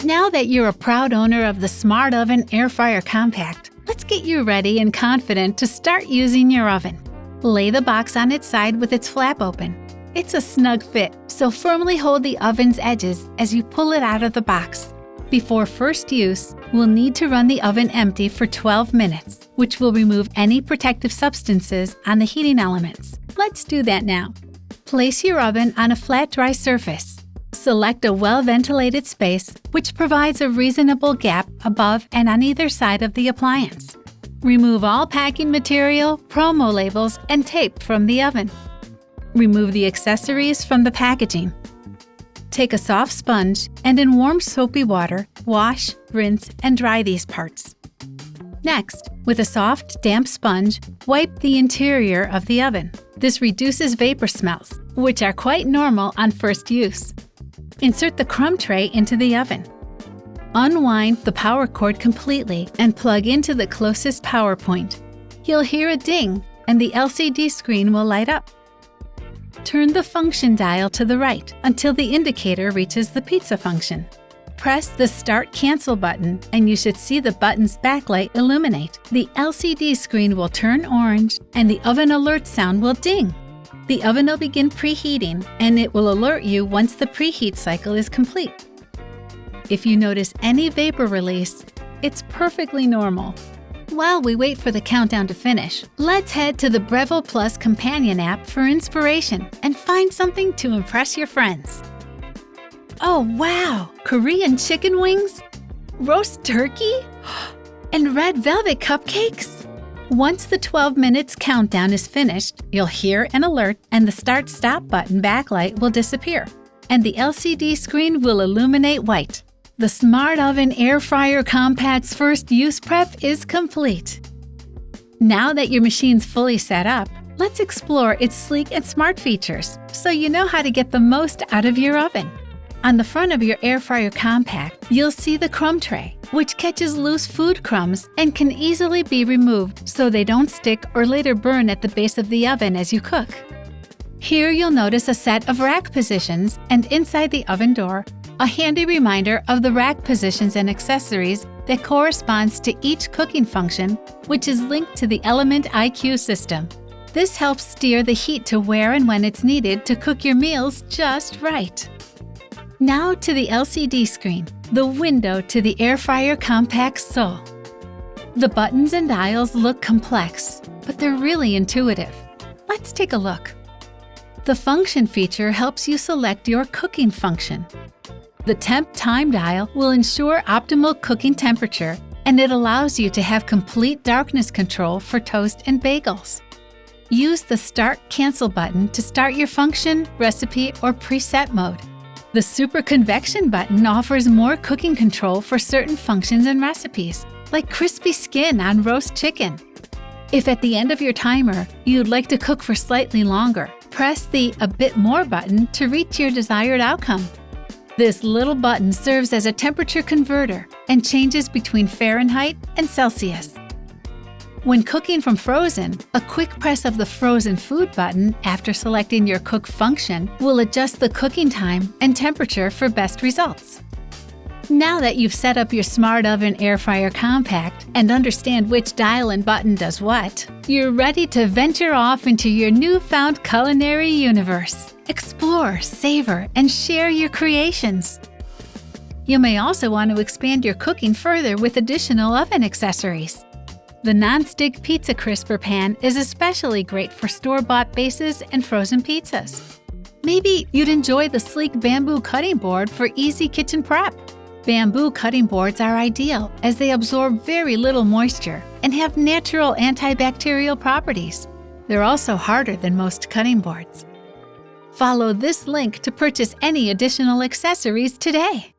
Now that you're a proud owner of the Smart Oven Air Fryer Compact, let's get you ready and confident to start using your oven. Lay the box on its side with its flap open. It's a snug fit, so firmly hold the oven's edges as you pull it out of the box. Before first use, we'll need to run the oven empty for 12 minutes, which will remove any protective substances on the heating elements. Let's do that now. Place your oven on a flat, dry surface. Select a well-ventilated space, which provides a reasonable gap above and on either side of the appliance. Remove all packing material, promo labels, and tape from the oven. Remove the accessories from the packaging. Take a soft sponge and in warm soapy water, wash, rinse, and dry these parts. Next, with a soft, damp sponge, wipe the interior of the oven. This reduces vapor smells, which are quite normal on first use. Insert the crumb tray into the oven. Unwind the power cord completely and plug into the closest power point. You'll hear a ding and the LCD screen will light up. Turn the function dial to the right until the indicator reaches the pizza function. Press the Start Cancel button and you should see the button's backlight illuminate. The LCD screen will turn orange and the oven alert sound will ding. The oven will begin preheating and it will alert you once the preheat cycle is complete. If you notice any vapor release, it's perfectly normal. While we wait for the countdown to finish, let's head to the Breville Plus companion app for inspiration and find something to impress your friends. Oh wow! Korean chicken wings? Roast turkey? And red velvet cupcakes? Once the 12 minutes countdown is finished, you'll hear an alert and the Start-Stop button backlight will disappear, and the LCD screen will illuminate white. The Smart Oven Air Fryer Compact's first use prep is complete. Now that your machine's fully set up, let's explore its sleek and smart features so you know how to get the most out of your oven. On the front of your Air Fryer Compact, you'll see the crumb tray, which catches loose food crumbs and can easily be removed so they don't stick or later burn at the base of the oven as you cook. Here you'll notice a set of rack positions and inside the oven door, a handy reminder of the rack positions and accessories that corresponds to each cooking function, which is linked to the Element IQ system. This helps steer the heat to where and when it's needed to cook your meals just right. Now to the LCD screen, the window to the Air Fryer Compact's soul. The buttons and dials look complex, but they're really intuitive. Let's take a look. The function feature helps you select your cooking function. The temp time dial will ensure optimal cooking temperature, and it allows you to have complete darkness control for toast and bagels. Use the Start Cancel button to start your function, recipe, or preset mode. The Super Convection button offers more cooking control for certain functions and recipes, like crispy skin on roast chicken. If at the end of your timer, you'd like to cook for slightly longer, press the A Bit More button to reach your desired outcome. This little button serves as a temperature converter and changes between Fahrenheit and Celsius. When cooking from frozen, a quick press of the Frozen Food button after selecting your cook function will adjust the cooking time and temperature for best results. Now that you've set up your Smart Oven Air Fryer Compact and understand which dial and button does what, you're ready to venture off into your newfound culinary universe. Explore, savor, and share your creations. You may also want to expand your cooking further with additional oven accessories. The non-stick pizza crisper pan is especially great for store-bought bases and frozen pizzas. Maybe you'd enjoy the sleek bamboo cutting board for easy kitchen prep. Bamboo cutting boards are ideal as they absorb very little moisture and have natural antibacterial properties. They're also harder than most cutting boards. Follow this link to purchase any additional accessories today.